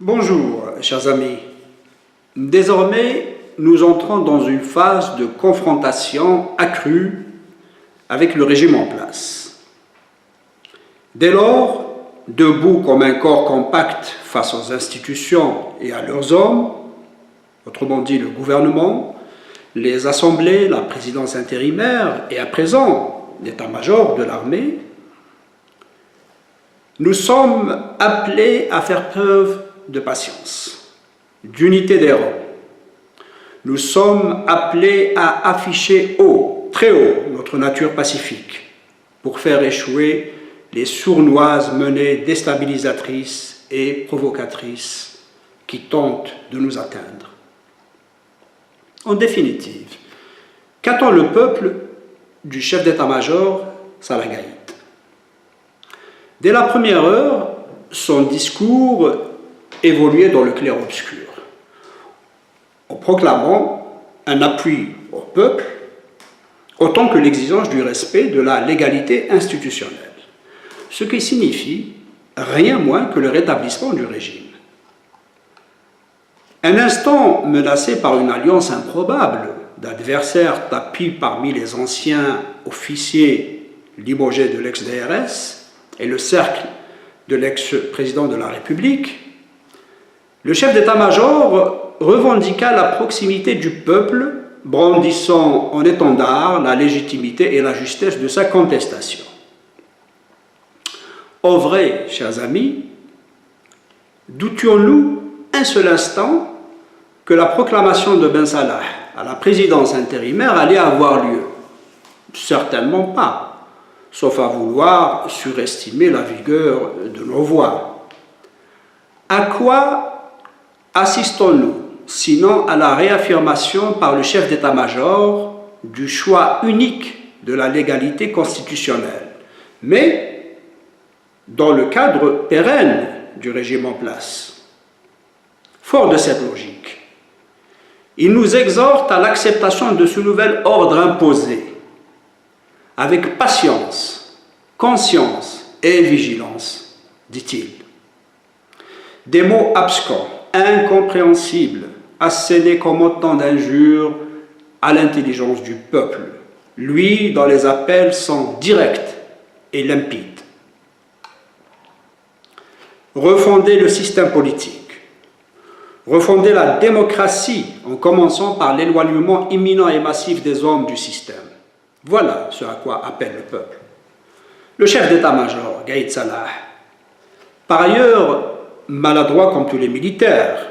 Bonjour, chers amis. Désormais, nous entrons dans une phase de confrontation accrue avec le régime en place. Dès lors, debout comme un corps compact face aux institutions et à leurs hommes, autrement dit le gouvernement, les assemblées, la présidence intérimaire et à présent l'état-major de l'armée, nous sommes appelés à faire preuve de patience, d'unité des rangs. Nous sommes appelés à afficher haut, très haut, notre nature pacifique pour faire échouer les sournoises menées déstabilisatrices et provocatrices qui tentent de nous atteindre. En définitive, qu'attend le peuple du chef d'état-major Salah Gaïd? Dès la première heure, son discours évoluait dans le clair-obscur, en proclamant un appui au peuple, autant que l'exigence du respect de la légalité institutionnelle, ce qui signifie rien moins que le rétablissement du régime. Un instant menacé par une alliance improbable d'adversaires tapis parmi les anciens officiers limogés de l'ex-DRS et le cercle de l'ex-président de la République, le chef d'état-major revendiqua la proximité du peuple, brandissant en étendard la légitimité et la justesse de sa contestation. En vrai, chers amis, doutions-nous un seul instant que la proclamation de Ben Salah à la présidence intérimaire allait avoir lieu? Certainement pas, sauf à vouloir surestimer la vigueur de nos voix. À quoi assistons-nous, sinon à la réaffirmation par le chef d'état-major du choix unique de la légalité constitutionnelle, mais dans le cadre pérenne du régime en place? Fort de cette logique, il nous exhorte à l'acceptation de ce nouvel ordre imposé, avec patience, conscience et vigilance, dit-il. Des mots abscons, incompréhensibles, assénés comme autant d'injures à l'intelligence du peuple, lui dont les appels sont directs et limpides. Refonder le système politique, refonder la démocratie en commençant par l'éloignement imminent et massif des hommes du système. Voilà ce à quoi appelle le peuple. Le chef d'état-major, Gaïd Salah, par ailleurs maladroit comme tous les militaires,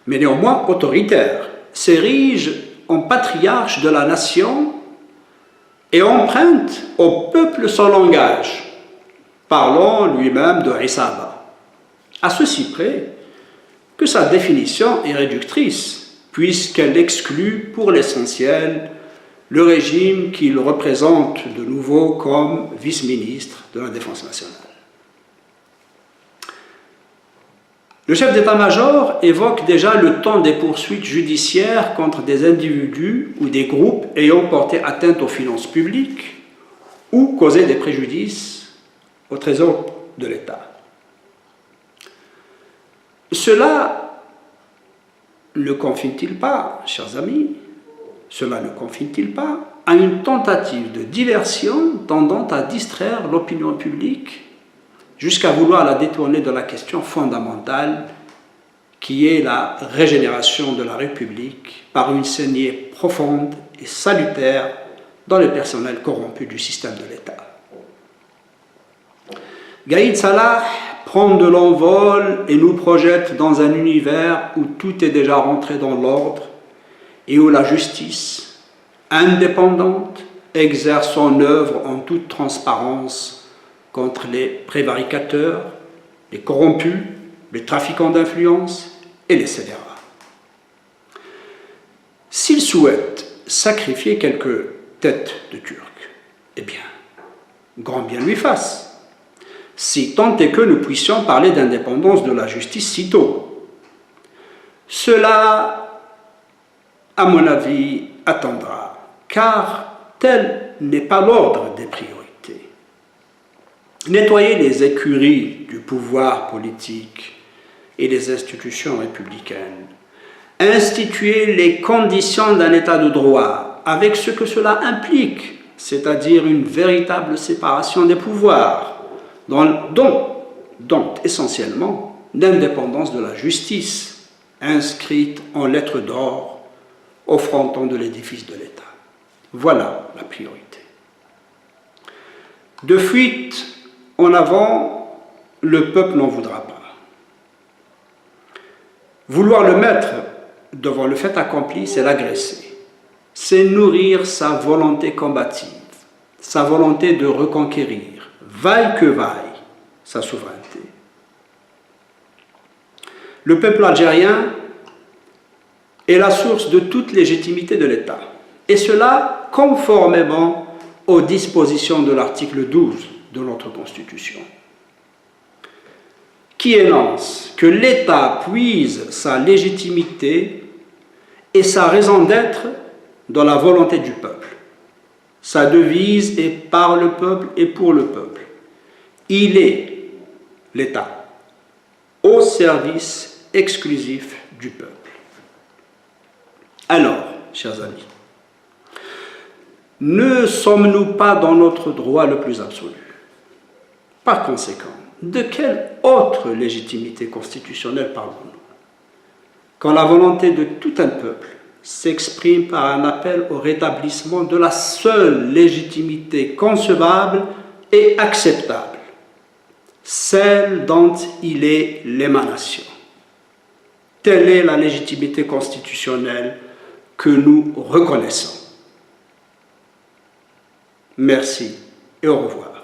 mais néanmoins autoritaire, s'érige en patriarche de la nation et emprunte au peuple son langage, parlant lui-même de Isaba, à ceci près que sa définition est réductrice, puisqu'elle exclut pour l'essentiel le régime qu'il représente de nouveau comme vice-ministre de la Défense nationale. Le chef d'état-major évoque déjà le temps des poursuites judiciaires contre des individus ou des groupes ayant porté atteinte aux finances publiques ou causé des préjudices au trésor de l'État. Cela ne confine-t-il pas, chers amis, cela ne confine-t-il pas à une tentative de diversion tendant à distraire l'opinion publique jusqu'à vouloir la détourner de la question fondamentale qui est la régénération de la République par une saignée profonde et salutaire dans le personnel corrompu du système de l'État. Gaïd Salah prend de l'envol et nous projette dans un univers où tout est déjà rentré dans l'ordre et où la justice, indépendante, exerce son œuvre en toute transparence contre les prévaricateurs, les corrompus, les trafiquants d'influence et les scélérats. S'il souhaite sacrifier quelques têtes de Turcs, eh bien, grand bien lui fasse, si tant est que nous puissions parler d'indépendance de la justice si tôt. Cela, à mon avis, attendra, car tel n'est pas l'ordre des priorités. Nettoyer les écuries du pouvoir politique et les institutions républicaines. Instituer les conditions d'un état de droit, avec ce que cela implique, c'est-à-dire une véritable séparation des pouvoirs, dont essentiellement l'indépendance de la justice, inscrite en lettres d'or au fronton de l'édifice de l'État. Voilà la priorité. De fuite en avant, le peuple n'en voudra pas. Vouloir le mettre devant le fait accompli, c'est l'agresser. C'est nourrir sa volonté combative, sa volonté de reconquérir, vaille que vaille, sa souveraineté. Le peuple algérien est la source de toute légitimité de l'État, et cela conformément aux dispositions de l'article 12 de notre Constitution, qui énonce que l'État puise sa légitimité et sa raison d'être dans la volonté du peuple. Sa devise est par le peuple et pour le peuple. Il est l'État au service exclusif du peuple. Alors, chers amis, ne sommes-nous pas dans notre droit le plus absolu? Par conséquent, de quelle autre légitimité constitutionnelle parlons-nous? Quand la volonté de tout un peuple s'exprime par un appel au rétablissement de la seule légitimité concevable et acceptable, celle dont il est l'émanation. Telle est la légitimité constitutionnelle que nous reconnaissons. Merci et au revoir.